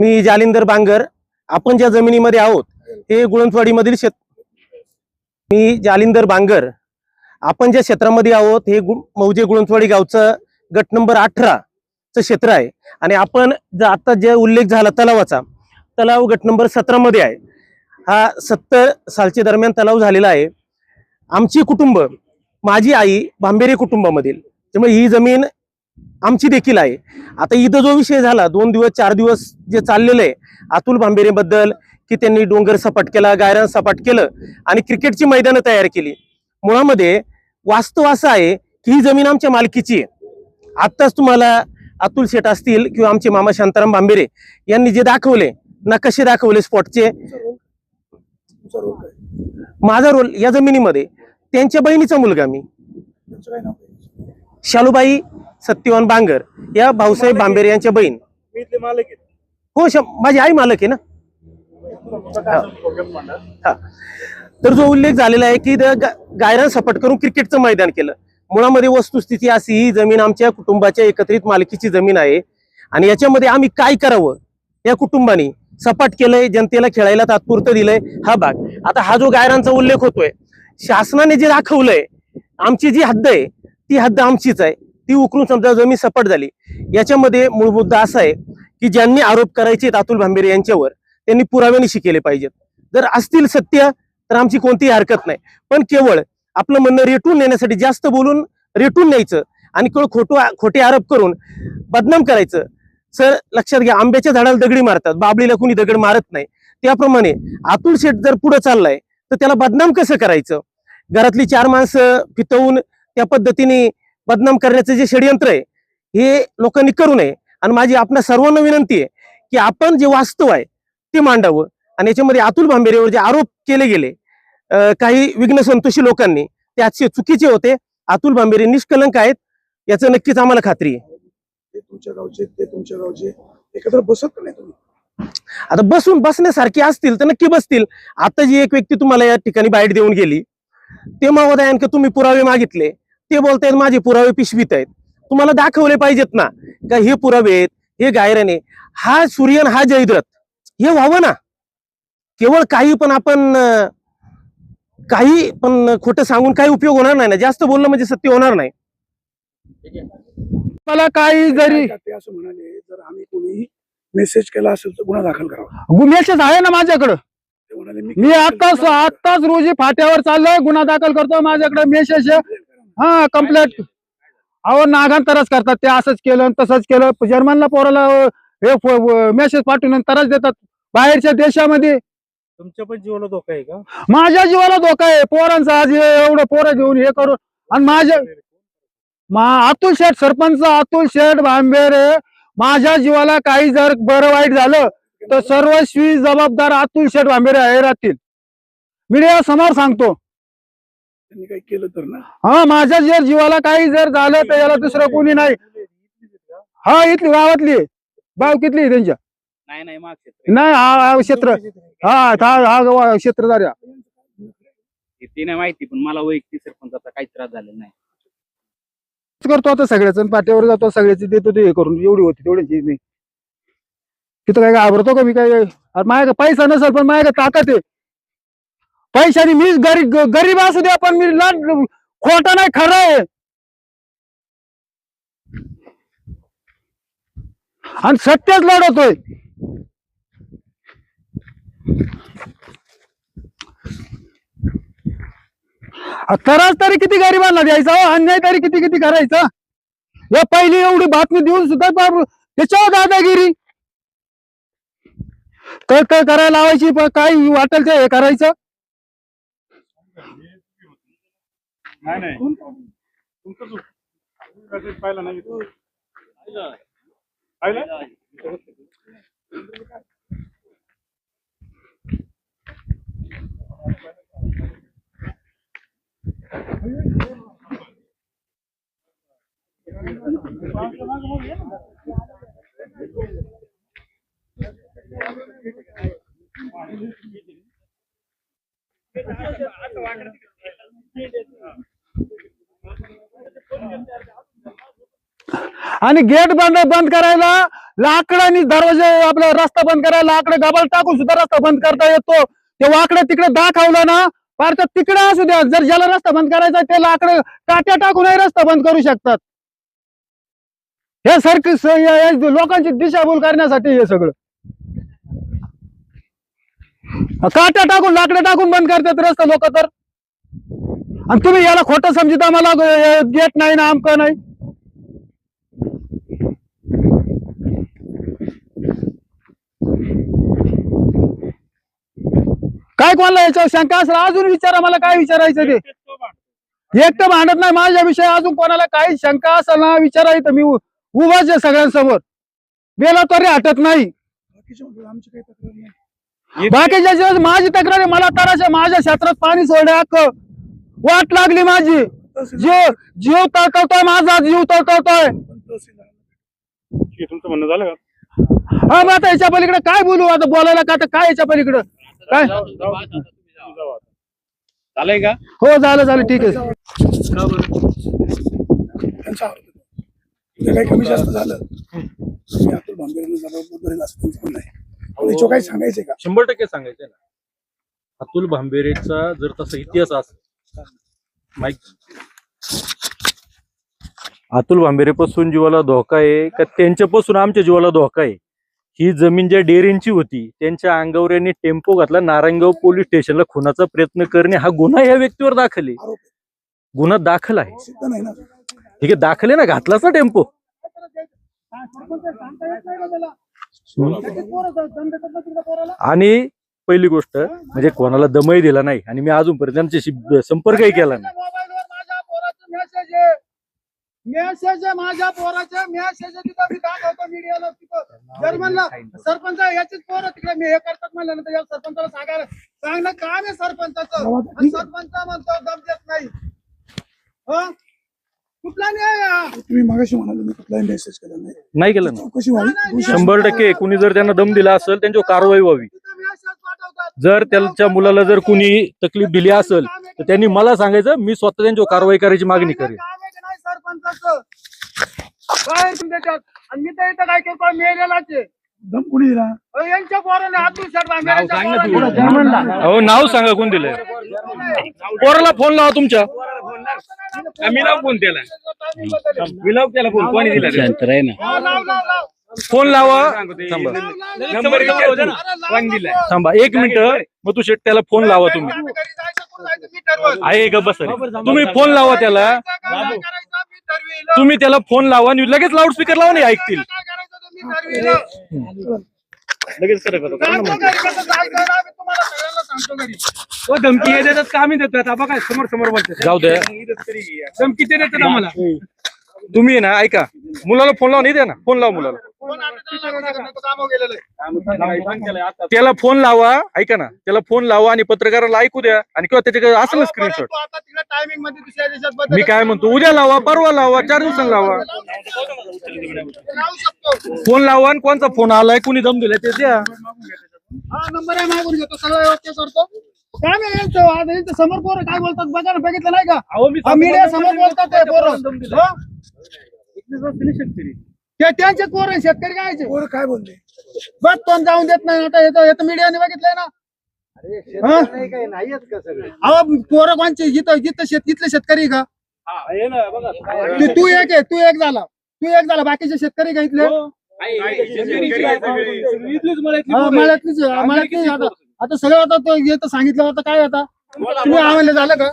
मी जालिंदर बांगर. आपण ज्या जमिनीमध्ये आहोत हे गुळंतवाडी मधील मी जालिंदर बांगर. आपण ज्या क्षेत्रामध्ये आहोत हे मौजे गुळंतवाडी गावचं गट नंबर 18 चं क्षेत्र आहे. आणि आपण आता जे उल्लेख झाला तलावाचा, तलाव गट नंबर 17 मध्ये आहे. हा 70 सालच्या दरम्यान तलाव झालेला आहे. आमची कुटुंब, माझी आई भांबेरे कुटुंबामधील, त्यामुळे ही जमीन आमची देखील आहे. आता इथं जो विषय झाला 2 दिवस 4 दिवस जे चाललेलं आहे अतुल भांबेरे बद्दल, की त्यांनी डोंगर सपाट केला, गायरान सपाट केलं आणि क्रिकेटची मैदानं तयार केली. मुळामध्ये वास्तव असं आहे की ही जमीन आमच्या मालकीची आहे. आत्ताच तुम्हाला अतुल शेठ असतील किंवा आमचे मामा शांताराम भांबेरे यांनी जे दाखवले नकाशे दाखवले स्पॉटचे, माझा रोल या जमिनीमध्ये त्यांच्या बहिणीचा मुलगा मी शालूबाई सत्यवान बांगर या भाऊसाहेब भांबेरे यांच्या बहीण. हो, माझी आई मालक आहे ना. तर जो उल्लेख झालेला आहे की गायरान सपाट करून क्रिकेटचं मैदान केलं. मुळामध्ये वस्तुस्थिती अशी, ही जमीन आमच्या कुटुंबाच्या एकत्रित मालकीची जमीन आहे. आणि याच्यामध्ये आम्ही काय करावं, या कुटुंबाने सपाट केलंय, जनतेला खेळायला तात्पुरतं दिलंय हा भाग. आता हा जो गायरांचा उल्लेख होतोय, शासनाने जे दाखवलंय आमची जी हद्द आहे ती हद्द आमचीच आहे. ती उकरून समजा जमीन सपाट झाली. याच्यामध्ये मूळ मुद्दा असा आहे की ज्यांनी आरोप करायचे अतुल भांबेरे यांच्यावर त्यांनी पुराव्यानिशी केले पाहिजेत. जर असतील सत्य तर आमची कोणतीही हरकत नाही. पण केवळ आपलं म्हणणं रेटून नेण्यासाठी जास्त बोलून रेटून न्यायचं आणि केवळ खोटे आरोप करून बदनाम करायचं. सर लक्षात घ्या, आंब्याच्या झाडाला दगडी मारतात, बाबळीला कुणी दगड मारत नाही. त्याप्रमाणे अतुल शेठ जर पुढे चाललाय तर त्याला बदनाम कसं करायचं? घरातली 4 माणसं फितवून त्या पद्धतीने बदनाम करण्याचं जे षडयंत्र आहे हे लोकांनी करू नये. आणि माझी आपल्या सर्वांना विनंती आहे की आपण जे वास्तव आहे ते मांडावं. आणि याच्यामध्ये अतुल भांबेरेवर जे आरोप केले गेले काही विघ्न संतोषी लोकांनी, ते आजचे चुकीचे होते. अतुल भांबेरे निष्कलंक आहेत याचं नक्कीच आम्हाला खात्री आहे. ते तुमच्या गावचे, ते तुमच्या गावचे एकत्र बसत नाही तुम्ही? आता बसण्यासारखे असतील तर नक्की बसतील. आता जी एक व्यक्ती तुम्हाला या ठिकाणी बाईट देऊन गेली, ते महोदयांक तुम्ही पुरावे मागितले, ते बोलतायत माझे पुरावे पिशवीत आहेत. तुम्हाला दाखवले पाहिजेत ना का हे पुरावे आहेत, हे गायराने, हा सूर्यन हा जयद्रथ, हे व्हावं ना. केवळ काही पण खोटं सांगून काही उपयोग होणार नाही ना. जास्त बोललं म्हणजे सत्य होणार नाही. मला काही जरी ते असं म्हणाले, जर आम्ही कोणी मेसेज केला असेल तर गुन्हा दाखल करावा. मेसेज आहे ना माझ्याकडं. ते म्हणाले मी आत्ताच रोजी फाट्यावर चाललोय, गुन्हा दाखल करतो. माझ्याकडे मेसेज हा कंप्लेंट. अहो नागांतरच करतात ते, असंच केलं तसंच केलं. जर्मनला पोराला हे मेसेज पाठवून त्रास देतात बाहेरच्या देशामध्ये. तुमच्या पण जीवाला धोका आहे का? माझ्या जीवाला धोका आहे. पोरांचा आज एवढं पोरं घेऊन हे करून. आणि माझ्या अतुल शेठ, सरपंच अतुल शेठ भांबेरे, माझ्या जीवाला काही जर बरं वाईट झालं तर सर्वस्वी जबाबदार अतुल शेठ भांबेरे आहे राहतील. मीडिया समोर सांगतो. त्यांनी काही केलं तर ना, हा, माझ्या जर जीवाला काही जर झालं तर याला दुसरं कोणी नाही. हा, इथली गावातली बाव कितली त्यांच्या नाही, हा क्षेत्र, हा क्षेत्रधार ती नाही माहिती, पण मला वैयक्तिक सरपंचाचा काही त्रास झालेला नाही. करतो आता सगळ्याच, पाट्यावर जातो सगळ्याची, देतो ते हे करून. एवढी होती तेवढ्याची नाही. तिथं काय घाबरतो का मी? काय माझ्याकडे पैसा नसेल पण माझ्याकडे ताकद आहे. पैशाने मी गरीब असू द्या पण मी खोटा नाही, खरं आहे. आणि सत्यच लढवतोय. त्रास तरी किती गरिबांना द्यायचा, अन्याय तरी किती किती करायचा. या पहिली एवढी बातमी देऊन सुद्धा त्याच्यावर दादागिरी तर करायला लावायची. काही वाटेल ते हे करायचं. आणि गेट बंद करायला लाकडानी दरवाजे आपला रस्ता बंद करायला लाकडं गबाळ टाकून सुद्धा रस्ता बंद करता येतो. ते वाकडं तिकडे दाखवलं ना फार तर तिकडे असू द्या, जर ज्याला रस्ता बंद करायचा ते लाकडं काट्या टाकूनही रस्ता बंद करू शकतात. हे सारखं लोकांची दिशाभूल करण्यासाठी हे सगळं काट्या टाकून लाकडं टाकून बंद करतात रस्ता लोक तर. आणि तुम्ही याला खोटं समजिता मला गेट नाही ना आमकं नाही. काय कोणाला याच्यावर शंका असेल अजून विचारा, मला काय विचारायचं ते. एकटं भांडत नाही माझ्याविषयी, अजून कोणाला काही शंका असेल ना विचारायचं, मी उभाच आहे सगळ्यांसमोर, गेला तरी हटत नाही. बाकीच्या म्हणतात आमची काही तक्रार नाही. बाकीच्या माझी तक्रार आहे, मला तराशा माझ्या क्षेत्रात पाणी सोडले अख्खं, वाट लागली माझी, जीव तळतळतोय, माझा जीव तळतळतोय. तुमचं म्हणणं झालं का? हा मग आता याच्या पलीकडे काय बोलू, आता बोलायला का तर काय याच्या पलीकडे काय. झालंय का? हो झालं ठीक आहे. त्यांचा आरोप आहे. उद्या काही कमी जास्त झालं मी अतुल भांबेरेंना जबाबदार धरेल असं त्यांचं म्हणणं आहे. याच्यावर काही सांगायचंय का? 100% सांगायचंय ना. अतुल भांबेरेचा जर तसा इतिहास असेल, माहित अतुल भांबेरेपासून जीवाला धोका आहे का त्यांच्यापासून आमच्या जीवाला धोका आहे? ही जमीन ज्या डेअरींची होती त्यांच्या अंगावर यांनी टेम्पो घातला, नारायणगाव पोलीस स्टेशनला खुनाचा प्रयत्न करणे हा गुन्हा या व्यक्तीवर दाखल आहे. आरोप गुन्हा दाखल आहे, सिद्ध नाही ना. ठीक आहे, दाखल आहे ना, घातलाच ना टेम्पो. आणि पहिली गोष्ट म्हणजे कोणाला दमही दिला नाही आणि मी अजूनपर्यंत त्यांच्याशी संपर्कही केला नाही. मेसेज माझ्या पोराचे मेसेज तिथं मी दाखवतो मीडियाला. तिथं जर म्हणलं सरपंच याचीच पोरं तिकडे मी हे करतात म्हणलं ना, तर सरपंचाला सांगणं काम आहे सरपंचाचं. सरपंच म्हणतो दम देत नाही. कुठला न्याय? तुम्ही मगाशी म्हणाले मी कुठलाही मेसेज केला नाही. नाही केलं ना. चौकशी व्हावी. 100% कुणी जर त्यांना दम दिला असेल त्यांच्यावर कारवाई व्हावी. जर त्यांच्या मुलाला जर कुणी तकलीफ दिली असेल तर त्यांनी मला सांगायचं, मी स्वतः त्यांच्यावर कारवाई करायची मागणी करेन. सरपंचाचं काय त्याच्यात. आणि मी तर इथं काय करतो मेलेलाच आहे. दम कुणी दिला? यांच्या पोराने अतुल शेठ भांबेरेंच्या नाव सांग ना पोराने. अहो नाव सांगा कोण दिलंय. पोराला फोन लावा तुमच्या. मिलाव फोन त्याला, मिलाव त्याला फोन कोणी दिला? लाव. फोन लावा. थांबा नंबर कोण दिलाय? थांबा 1 मिनिट. मग तू शेट त्याला फोन लावा तुम्ही. आहे का बस तुम्ही फोन लावा त्याला. तुम्ही त्याला फोन लावा आणि लगेच लाऊडस्पीकर लावा, नाही ऐकतील. लगेच धमकी हे देतात का आम्ही देतात? आपण काय समोर समोर बोलतात. जाऊ द्या. धमकी ते देतात आम्हाला. तुम्ही ना ऐका, मुलाला फोन लावा. नाही द्या ना, फोन लावा मुलाला. त्याला फोन लावा. ऐका ना, त्याला फोन लावा आणि पत्रकाराला ऐकू द्या. आणि किंवा त्याच्याकडे असेल ना स्क्रीनशॉट. मी काय म्हणतो, उद्या लावा, परवा लावा, 4 दिवसांनी लावा. फोन लावा आणि कोणचा फोन आलाय, कुणी दम दिलाय ते द्या. हा नंबर आहे, मागून घेतो, सगळं ओके करतो. काय नाही यांचं समोर पोरं काय बोलतात बघा ना, बघितलं नाही का? मीडिया समोर बोलतात ते पोरं. ते त्यांचे पोरं शेतकरी काय पोरं काय बोलले? बस पण जाऊन देत नाही. आता येतं मीडियाने बघितलंय ना. अहो पोरं कोणचे जिथं इथले शेतकरी का? तू एक झाला बाकीचे शेतकरी का इथले? मळ्यातलीच आता सगळं आता सांगितलं होतं काय आता तुम्ही आम्हाला झालं का?